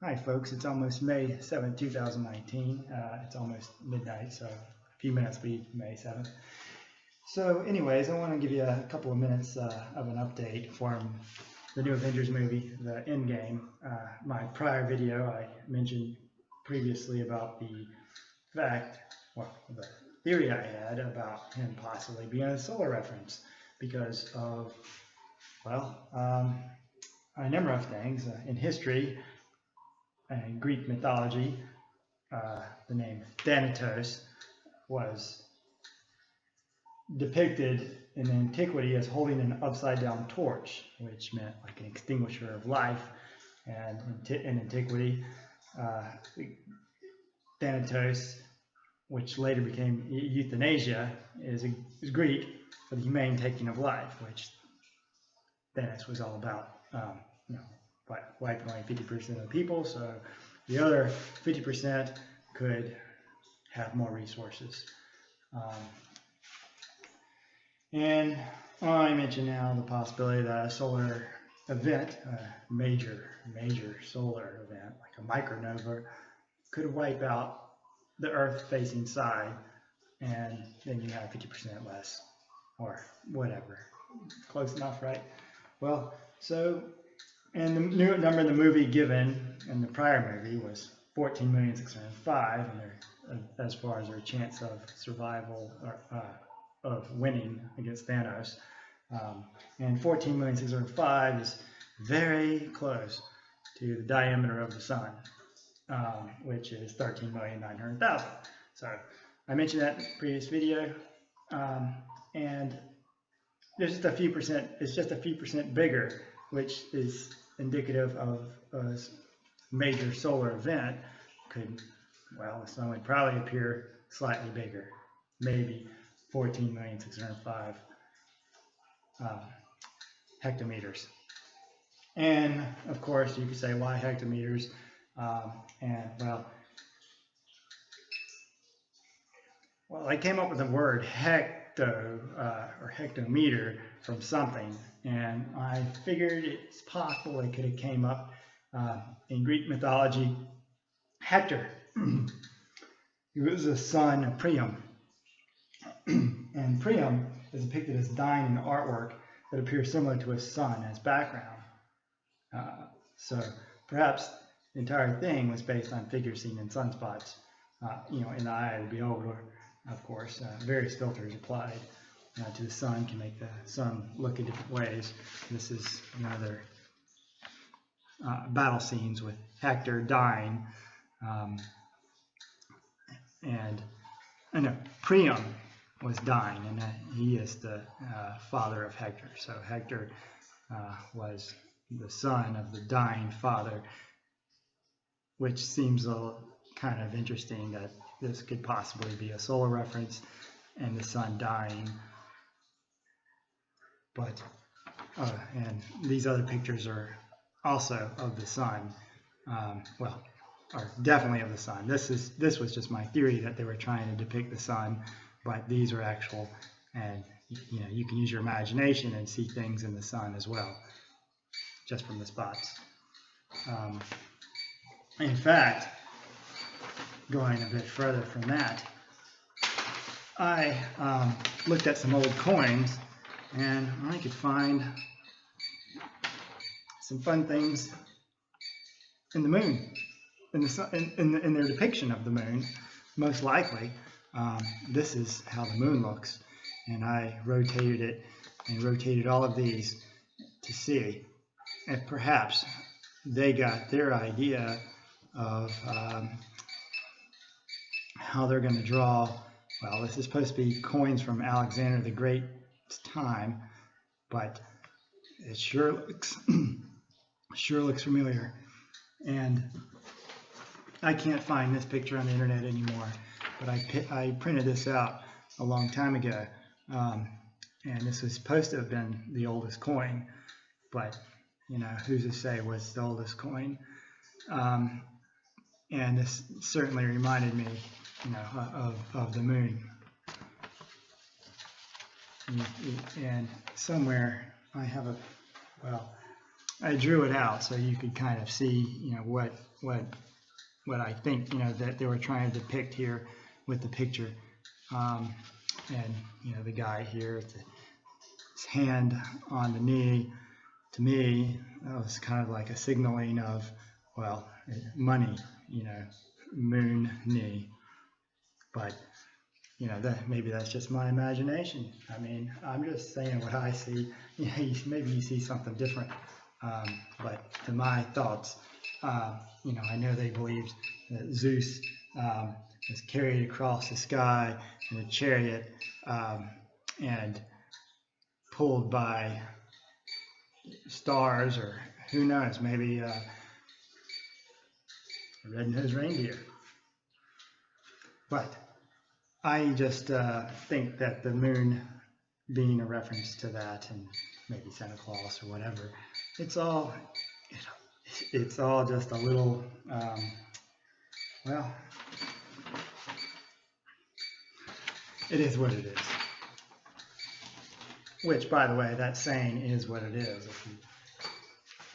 Hi folks, it's almost May 7th, 2019. It's almost midnight, so a few minutes will be May 7th. So anyways, I want to give you a couple of minutes of an update from the new Avengers movie, the Endgame. My prior video, I mentioned previously about the theory I had about him possibly being a solar reference because of, a number of things in history. In Greek mythology, the name Thanos was depicted in antiquity as holding an upside-down torch, which meant like an extinguisher of life. And in antiquity, Thanatos, which later became euthanasia, is Greek for the humane taking of life, which Thanos was all about. Wiping away 50% of the people, so the other 50% could have more resources. And I mentioned now the possibility that a solar event, a major solar event, like a micronova, could wipe out the Earth-facing side, and then you have 50% less, or whatever. Close enough, right? Well, so. And the new number in the movie given in the prior movie was 14,605,000, and as far as their chance of survival or of winning against Thanos. And 14,605,000 is very close to the diameter of the sun, which is 13,900,000. So I mentioned that in the previous video, and there's just a few percent. It's just a few percent bigger, which is indicative of a major solar event. The sun would probably appear slightly bigger, maybe 14,605,000 hectometers. And of course, you could say, why hectometers? I came up with the word or hectometer from something, and I figured it's possible it could have came up in Greek mythology. Hector, he was the son of Priam, and Priam is depicted as dying in artwork that appears similar to his son as background. So perhaps the entire thing was based on figures seen in sunspots, in the eye of the beholder. Of course, various filters applied to the sun can make the sun look in different ways. This is another battle scenes with Hector dying, Priam was dying, and he is the father of Hector. So Hector was the son of the dying father, which seems a little kind of interesting that this could possibly be a solar reference and the sun dying. But and these other pictures are also of the sun, are definitely of the sun. This was just my theory that they were trying to depict the sun, but these are actual, and you can use your imagination and see things in the sun as well, just from the spots. In fact, going a bit further from that, I looked at some old coins, and I could find some fun things in the moon, in the sun, in their depiction of the moon. Most likely, this is how the moon looks, and I rotated it and rotated all of these to see if perhaps they got their idea of how they're going to draw. Well, this is supposed to be coins from Alexander the Great's time, but it sure looks familiar. And I can't find this picture on the internet anymore, but I printed this out a long time ago, and this was supposed to have been the oldest coin, but who's to say what's the oldest coin? And this certainly reminded me, of the moon. And somewhere I have I drew it out so you could kind of see, what I think, that they were trying to depict here with the picture. And the guy here with his hand on the knee, to me, that was kind of like a signaling of, well, money, moon knee. But maybe that's just my imagination. I mean, I'm just saying what I see. Maybe you see something different. But to my thoughts, I know they believed that Zeus was carried across the sky in a chariot and pulled by stars, or who knows, maybe a red-nosed reindeer. But I just think that the moon being a reference to that, and maybe Santa Claus or whatever, it's all just a little, well, it is what it is. Which, by the way, that saying is what it is. If you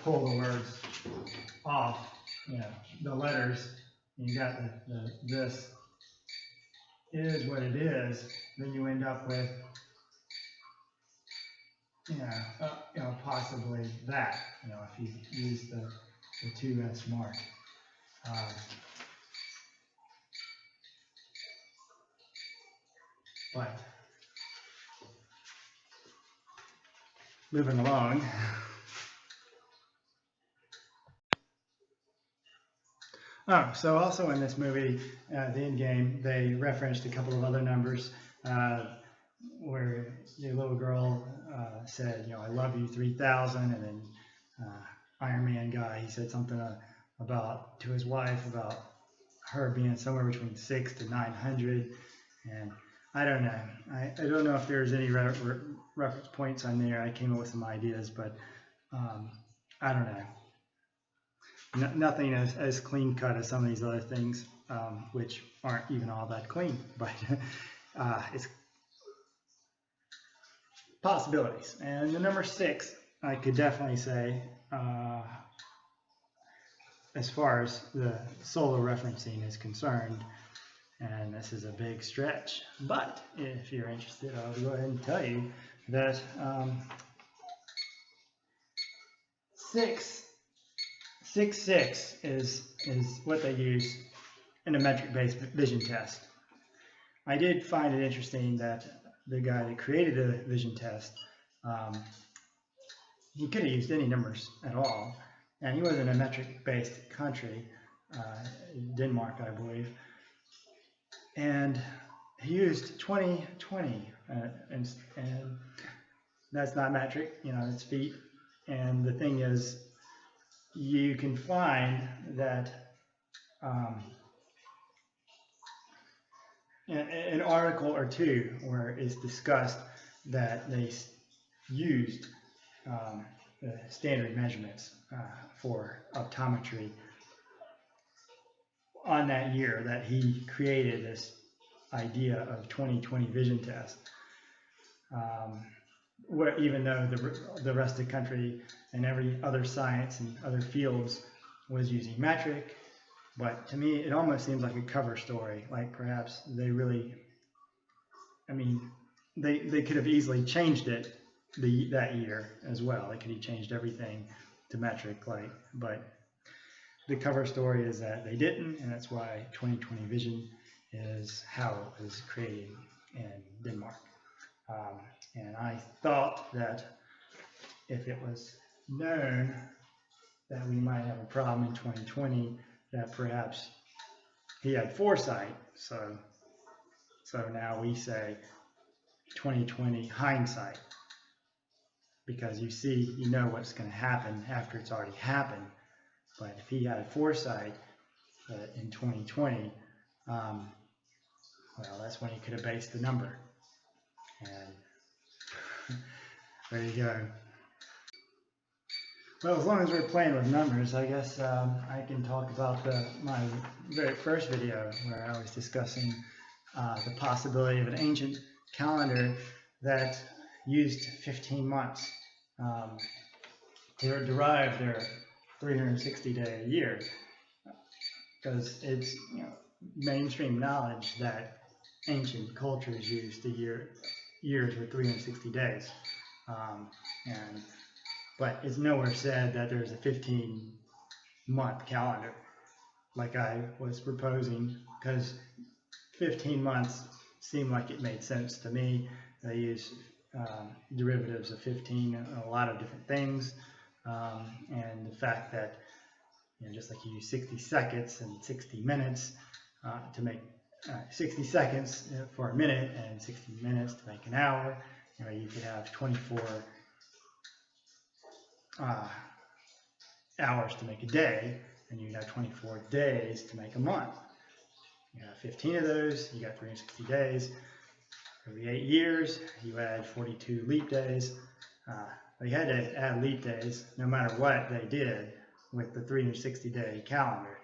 pull the words off, the letters, and you got this is what it is, then you end up with, possibly that, if you use the 2S mark. But moving along. Oh, so also in this movie, the end game, they referenced a couple of other numbers where the little girl said, I love you 3,000, and then Iron Man guy, he said something about to his wife about her being somewhere between 600 to 900, and I don't know. I don't know if there's any reference points on there. I came up with some ideas, but I don't know. Nothing as clean cut as some of these other things, which aren't even all that clean, but it's possibilities. And the number 6, I could definitely say, as far as the solar referencing is concerned, and this is a big stretch, but if you're interested, I'll go ahead and tell you that 666 is what they use in a metric-based vision test. I did find it interesting that the guy that created the vision test, he could have used any numbers at all, and he was in a metric-based country, Denmark, I believe, and he used 2020, and that's not metric, it's feet. And the thing is, you can find that an article or two where it's discussed that they used the standard measurements for optometry on that year that he created this idea of 20/20 vision test. Where even though the rest of the country and every other science and other fields was using metric, but to me it almost seems like a cover story. Like perhaps they really, they could have easily changed it that year as well. They could have changed everything to metric, but the cover story is that they didn't, and that's why 20/20 vision is how it was created in Denmark. And I thought that if it was known that we might have a problem in 2020, that perhaps he had foresight. So now we say 2020 hindsight, because you know what's going to happen after it's already happened. But if he had foresight in 2020, well, that's when he could have based the number. And there you go. Well, as long as we're playing with numbers, I guess I can talk about my very first video where I was discussing the possibility of an ancient calendar that used 15 months. derive their 360-day year, because it's mainstream knowledge that ancient cultures used the years with 360 days, but it's nowhere said that there's a 15-month calendar like I was proposing, because 15 months seemed like it made sense to me. They use derivatives of 15 in a lot of different things, and the fact that just like you use 60 seconds and 60 minutes to make 60 seconds for a minute and 60 minutes to make an hour, you could have 24 hours to make a day, and you have 24 days to make a month. You have 15 of those, you got 360 days. Every 8 years, you add 42 leap days. They had to add leap days no matter what they did with the 360-day calendar.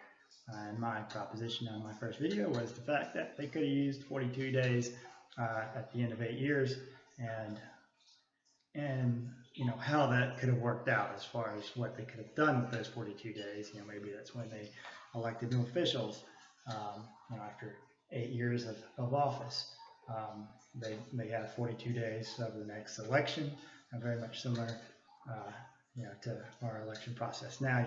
And my proposition on my first video was the fact that they could have used 42 days at the end of 8 years, and how that could have worked out as far as what they could have done with those 42 days. Maybe that's when they elected new officials after 8 years of office. They have 42 days of the next election, very much similar to our election process now.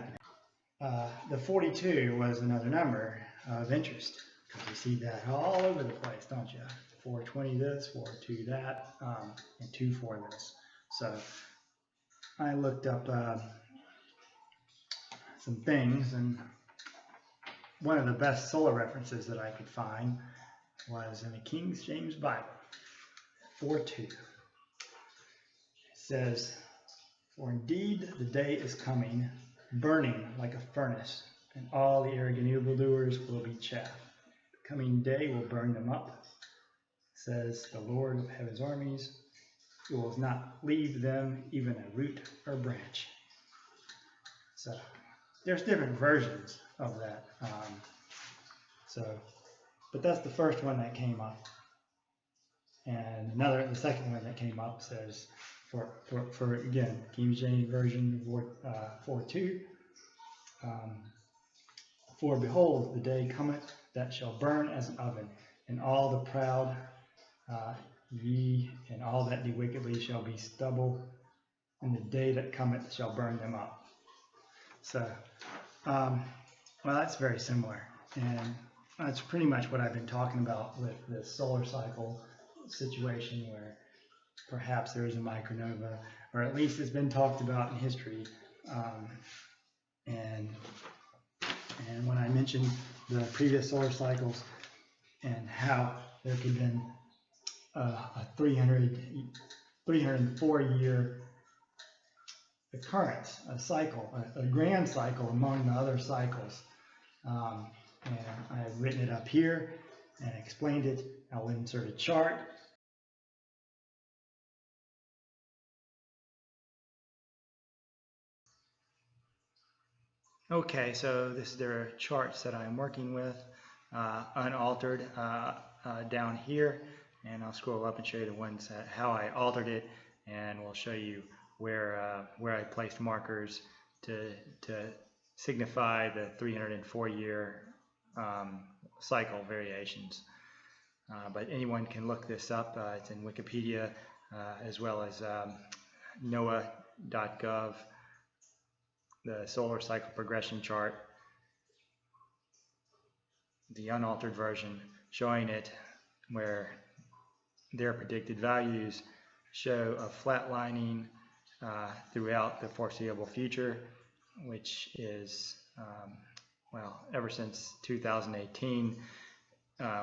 The 42 was another number of interest, because you see that all over the place, don't you? 420 this, 42 that, and 24 this. So I looked up some things, and one of the best solar references that I could find was in the King James Bible, 4:2. It says, "For indeed the day is coming, burning like a furnace, and all the arrogant evildoers will be chaff. The coming day will burn them up, says the Lord of heaven's armies, who will not leave them even a root or branch." So there's different versions of that. But that's the first one that came up. And the second one that came up says, for again, King James Version 4:2, "For behold, the day cometh that shall burn as an oven, and all the proud, ye and all that do wickedly shall be stubble, and the day that cometh shall burn them up." So, well, that's very similar, and that's pretty much what I've been talking about with this solar cycle situation, where perhaps there is a micronova, or at least it's been talked about in history. And when I mentioned the previous solar cycles and how there could have been a 304-year occurrence, a cycle, a grand cycle among the other cycles, and I've written it up here and explained it. I'll insert a chart. Okay, so this is their charts that I'm working with, unaltered down here, and I'll scroll up and show you the ones how I altered it, and we'll show you where I placed markers to signify the 304-year cycle variations. But anyone can look this up. It's in Wikipedia, as well as NOAA.gov, the solar cycle progression chart, the unaltered version, showing it where their predicted values show a flatlining throughout the foreseeable future, which is, well, ever since 2018,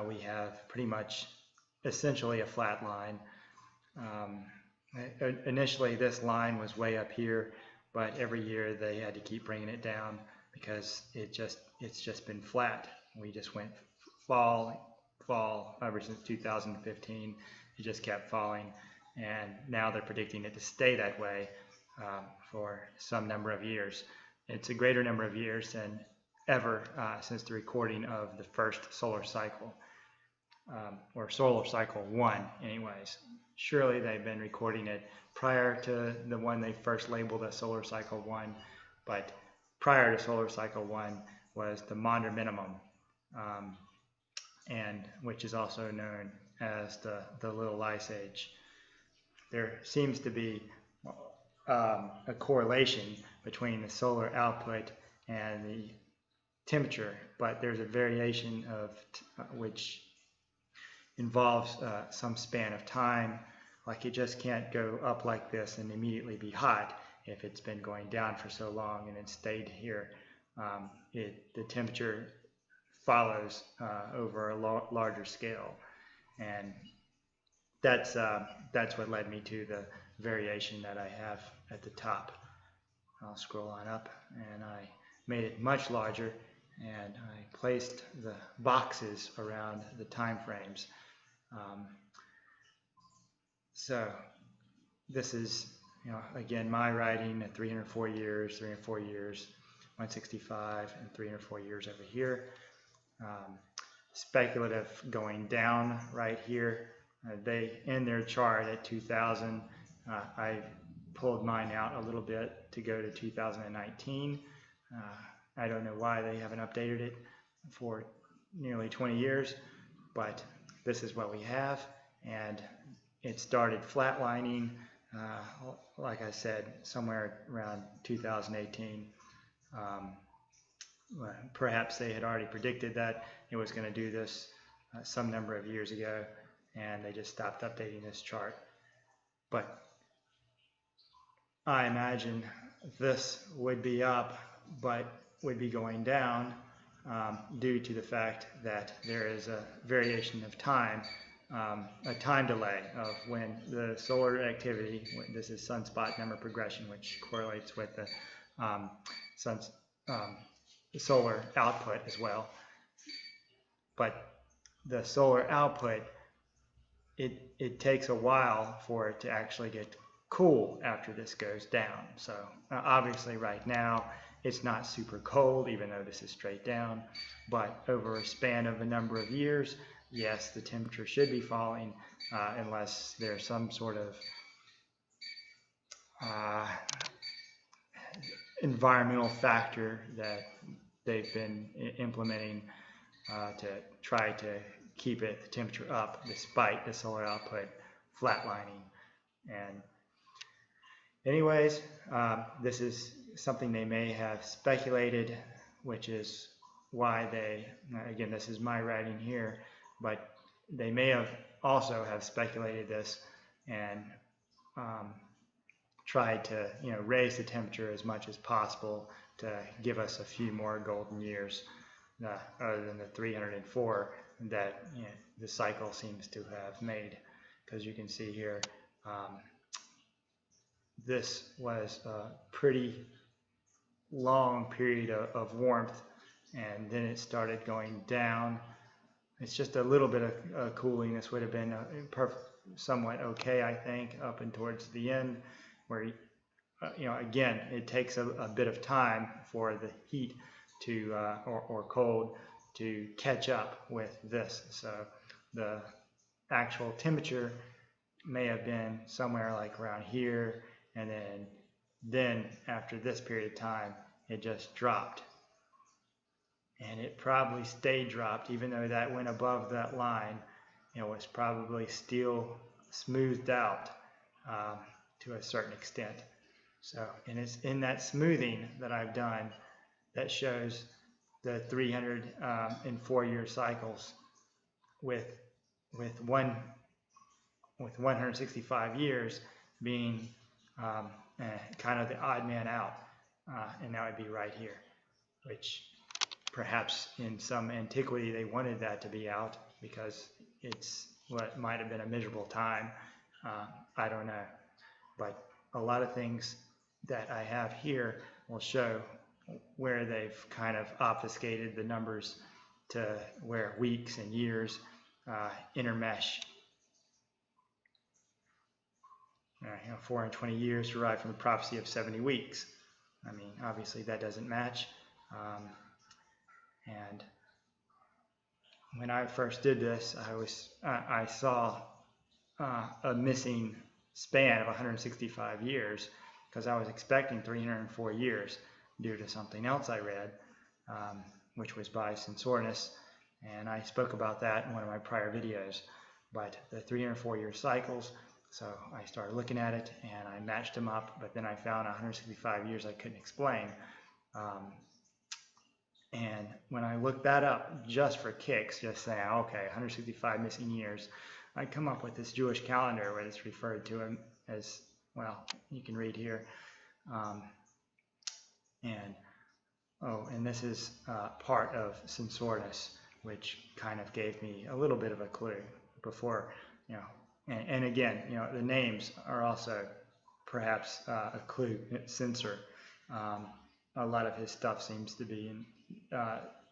we have pretty much essentially a flat line. Initially, this line was way up here, but every year they had to keep bringing it down because it's just been flat. We just went fall ever since 2015. It just kept falling, and now they're predicting it to stay that way for some number of years. It's a greater number of years than ever since the recording of the first solar cycle, or solar cycle 1 anyways. Surely they've been recording it prior to the one they first labeled as solar cycle 1, but prior to solar cycle 1 was the Maunder minimum, and which is also known as the Little Ice Age. There seems to be a correlation between the solar output and the temperature, but there's a variation of which involves some span of time. Like, it just can't go up like this and immediately be hot if it's been going down for so long and it stayed here. The temperature follows over a larger scale, and that's what led me to the variation that I have at the top. I'll scroll on up, and I made it much larger, and I placed the boxes around the time frames. So this is, again, my writing at 304 years, 165, and 304 years over here. Speculative going down right here. They end their chart at 2000. I pulled mine out a little bit to go to 2019. I don't know why they haven't updated it for nearly 20 years, but this is what we have, and it started flatlining, like I said, somewhere around 2018. Perhaps they had already predicted that it was going to do this some number of years ago, and they just stopped updating this chart. But I imagine this would be up, but would be going down due to the fact that there is a variation of time, a time delay of when the solar activity, this is sunspot number progression, which correlates with the solar output as well. But the solar output, it takes a while for it to actually get cool after this goes down. So obviously right now it's not super cold, even though this is straight down, but over a span of a number of years, yes, the temperature should be falling unless there's some sort of environmental factor that they've been implementing to try to keep the temperature up despite the solar output flatlining. And anyways, this is something they may have speculated, which is why they, again, this is my writing here, but they may have also have speculated this and tried to raise the temperature as much as possible to give us a few more golden years other than the 304 that the cycle seems to have made. Because you can see here, this was a pretty long period of warmth, and then it started going down. It's just a little bit of cooling. This would have been somewhat okay, I think, up and towards the end, where again, it takes a bit of time for the heat to or cold to catch up with this. So the actual temperature may have been somewhere like around here, and then after this period of time it just dropped, and it probably stayed dropped. Even though that went above that line, it was probably still smoothed out to a certain extent. So, and it's in that smoothing that I've done that shows the 304 year cycles with 165 years being kind of the odd man out, and that would be right here, which perhaps in some antiquity they wanted that to be out because it's what might have been a miserable time. I don't know, but a lot of things that I have here will show where they've kind of obfuscated the numbers to where weeks and years intermesh. 420 years derived from the prophecy of 70 weeks. I mean, obviously that doesn't match. And when I first did this, I saw a missing span of 165 years, because I was expecting 304 years due to something else I read, which was by Censorinus, and I spoke about that in one of my prior videos. But the 304-year cycles, so I started looking at it and I matched them up, but then I found 165 years I couldn't explain. And when I looked that up just for kicks, just saying, okay, 165 missing years, I come up with this Jewish calendar where it's referred to as, well, you can read here. And this is part of Censorinus, which kind of gave me a little bit of a clue before, you know, and again, you know, the names are also perhaps a clue. Censor. A lot of his stuff seems to be in,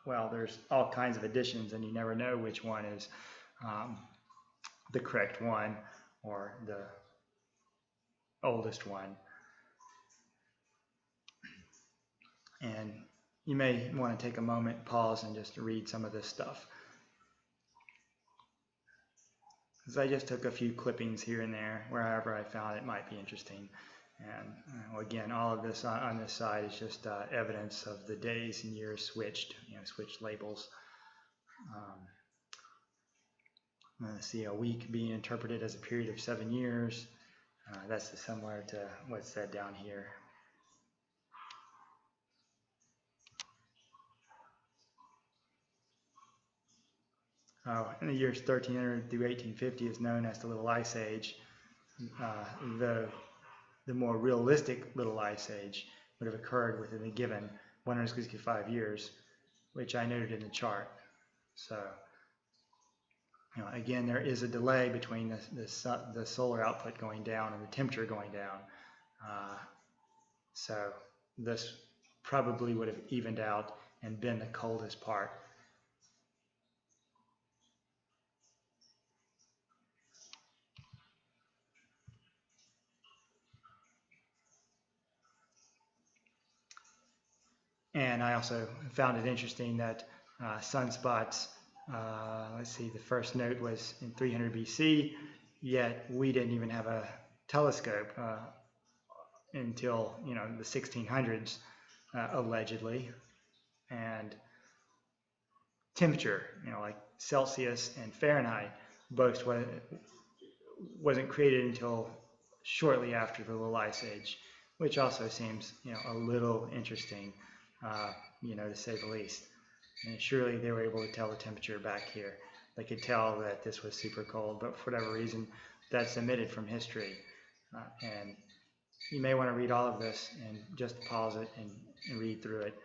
well, there's all kinds of editions, and you never know which one is the correct one or the oldest one. And you may want to take a moment, pause, and just read some of this stuff. Because I just took a few clippings here and there, wherever I found it might be interesting. And again, all of this on this side is just evidence of the days and years switched, you know, switched labels. Let's see, a week being interpreted as a period of 7 years. That's similar to what's said down here. In the years 1300 through 1850 is known as the Little Ice Age. The more realistic Little Ice Age would have occurred within the given 165 years, which I noted in the chart. So, you know, again, there is a delay between the solar output going down and the temperature going down. So this probably would have evened out and been the coldest part. And I also found it interesting that sunspots, let's see, the first note was in 300 BC, yet we didn't even have a telescope until, you know, the 1600s, allegedly. And temperature, you know, like Celsius and Fahrenheit, both wasn't created until shortly after the Little Ice Age, which also seems, you know, a little interesting. You know, to say the least. And surely they were able to tell the temperature back here. They could tell that this was super cold, but for whatever reason, that's omitted from history. And you may want to read all of this and just pause it and read through it.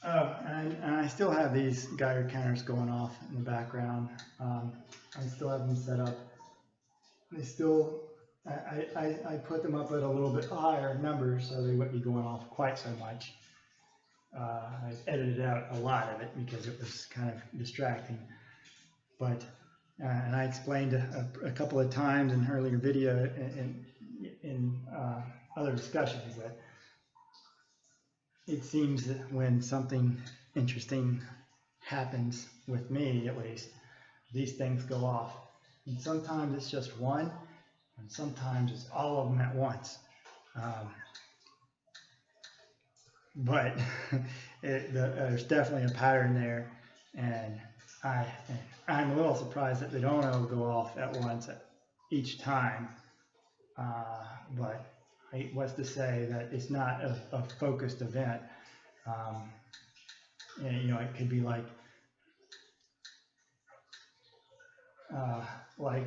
Oh, and I still have these Geiger counters going off in the background. I still have them set up. They still, I put them up at a little bit higher number so they wouldn't be going off quite so much. I edited out a lot of it because it was kind of distracting. But, and I explained a couple of times in an earlier video in other discussions that it seems that when something interesting happens, with me at least, these things go off. And sometimes it's just one, and sometimes it's all of them at once. But there's definitely a pattern there, and I'm a little surprised that they don't all go off at once each time. But what's to say that it's not a focused event? And, you know, it could be like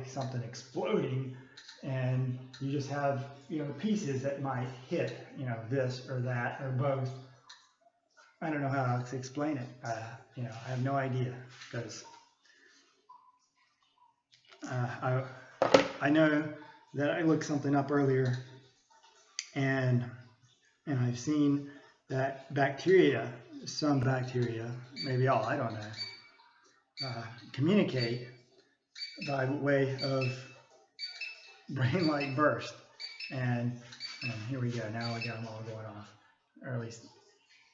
something exploding, and you just have, you know, pieces that might hit, you know, this or that or both. I don't know how to explain it. You know, I have no idea, because I know that I looked something up earlier, and I've seen that bacteria, some bacteria, maybe all, I don't know, communicate by way of brain-like burst. And here we go. Now we got them all going off, or at least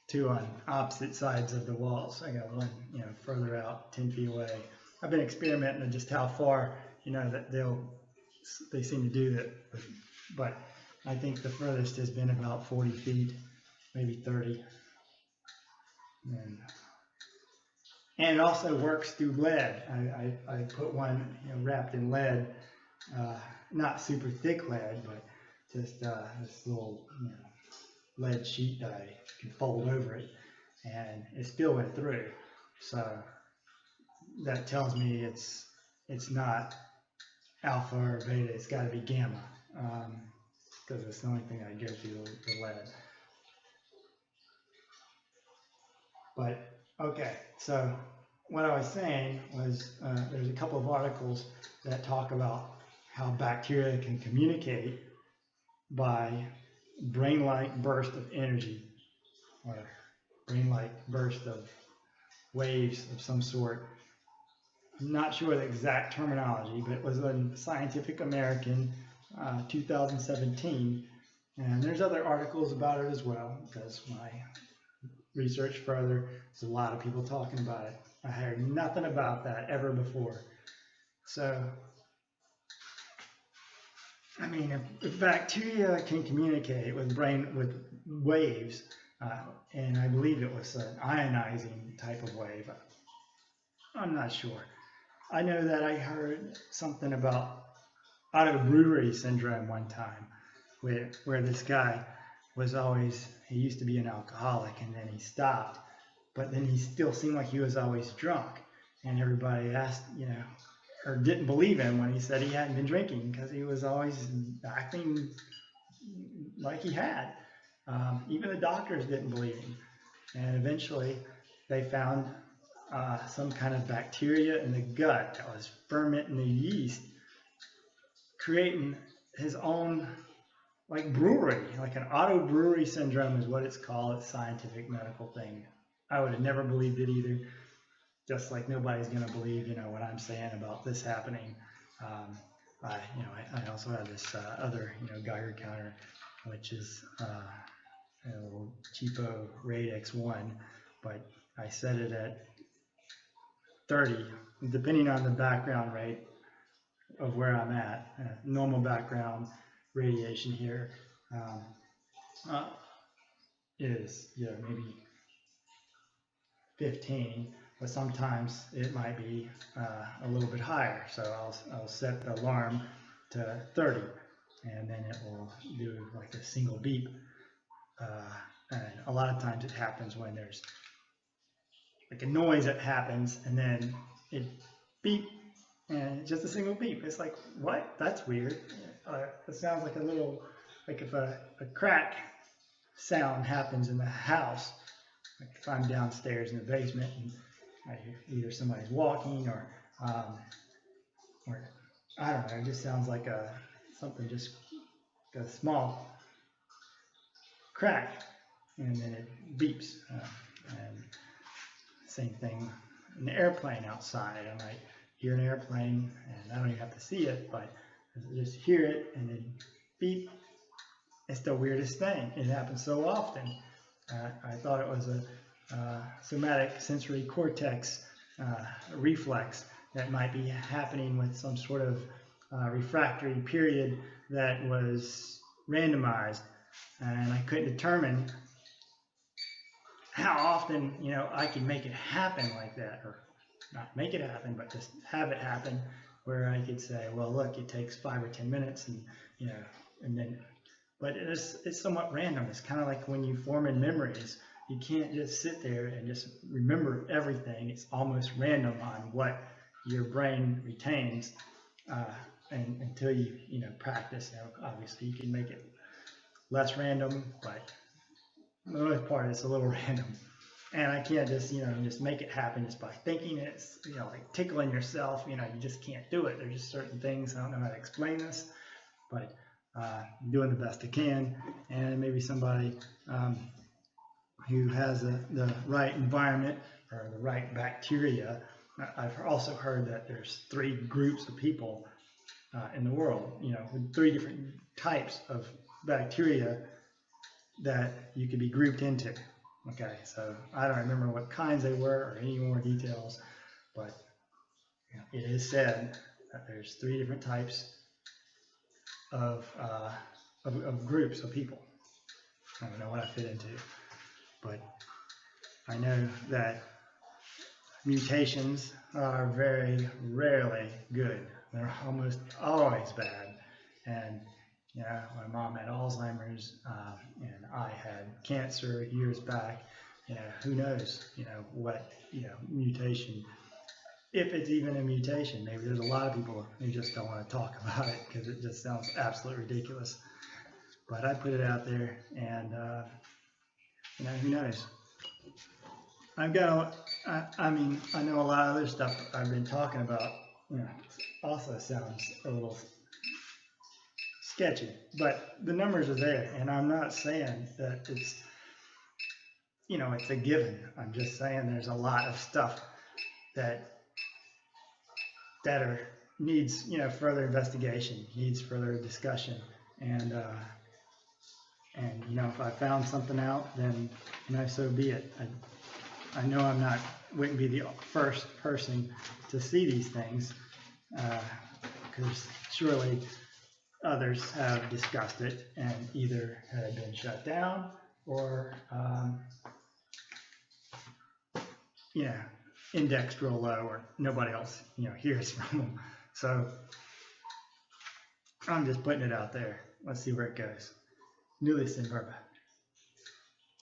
two on opposite sides of the walls. I got one, further out, 10 feet away. I've been experimenting on just how far, that they seem to do that, but I think the furthest has been about 40 feet, maybe 30. And it also works through lead. I put one, wrapped in lead, not super thick lead, but just this little, lead sheet that I can fold over it, and it still went through. So that tells me it's not alpha or beta. It's got to be gamma, because it's the only thing I go through the lead. But okay, so what I was saying was there's a couple of articles that talk about how bacteria can communicate by brain-like burst of energy, or brain-like burst of waves of some sort. I'm not sure the exact terminology, but it was in Scientific American 2017, and there's other articles about it as well, because when I researched further, there's a lot of people talking about it. I heard nothing about that ever before. So, I mean, if bacteria can communicate with waves, and I believe it was an ionizing type of wave, I'm not sure. I know that I heard something about out of a brewery syndrome one time, where this guy was always, he used to be an alcoholic and then he stopped, but then he still seemed like he was always drunk, and everybody asked, or didn't believe him when he said he hadn't been drinking, because he was always acting like he had. Even the doctors didn't believe him, and eventually they found some kind of bacteria in the gut that was fermenting the yeast, creating his own brewery, like an auto brewery syndrome is what it's called. It's a scientific medical thing. I would have never believed it either, just like nobody's going to believe, what I'm saying about this happening. I also have this other, Geiger counter, which is a little cheapo Radix 1, but I set it at 30, depending on the background rate of where I'm at. Normal background radiation here is maybe 15, but sometimes it might be a little bit higher. So I'll set the alarm to 30, and then it will do like a single beep. And a lot of times it happens when there's like a noise that happens, and then it beep, and it's just a single beep. It's like, what? That's weird. It sounds like a little, like if a crack sound happens in the house, like if I'm downstairs in the basement and I hear either somebody's walking or I don't know, it just sounds like something just a small crack, and then it beeps. And same thing in the airplane outside. I might hear an airplane, and I don't even have to see it, but I just hear it and then beep. It's the weirdest thing. It happens so often. I thought it was a somatic sensory cortex reflex that might be happening with some sort of refractory period that was randomized, and I couldn't determine how often I can make it happen like that, or not make it happen, but just have it happen, where I could say, well, look, it takes 5 or 10 minutes, and and then, but it's somewhat random. It's kind of like when you form in memories. You can't just sit there and just remember everything. It's almost random on what your brain retains, and until you practice. Now, obviously, you can make it less random, but for the most part, it's a little random. And I can't just just make it happen just by thinking. It's like tickling yourself. You just can't do it. There's just certain things, I don't know how to explain this, but I'm doing the best I can. And maybe somebody who has the right environment or the right bacteria. I've also heard that there's 3 groups of people in the world, with 3 different types of bacteria that you could be grouped into. Okay, so I don't remember what kinds they were or any more details, but it is said that there's 3 different types of groups of people. I don't know what I fit into, but I know that mutations are very rarely good. They're almost always bad. And my mom had Alzheimer's, and I had cancer years back. Who knows? What mutation, if it's even a mutation. Maybe there's a lot of people who just don't want to talk about it because it just sounds absolutely ridiculous. But I put it out there, and who knows? I've got I know a lot of other stuff I've been talking about, also sounds a little sketchy, but the numbers are there, and I'm not saying that it's, it's a given. I'm just saying there's a lot of stuff that needs, further investigation, needs further discussion, and if I found something out, then, so be it. I know wouldn't be the first person to see these things, because surely others have discussed it and either had been shut down or, indexed real low, or nobody else, hears from them. So I'm just putting it out there. Let's see where it goes. Nulis in Verba.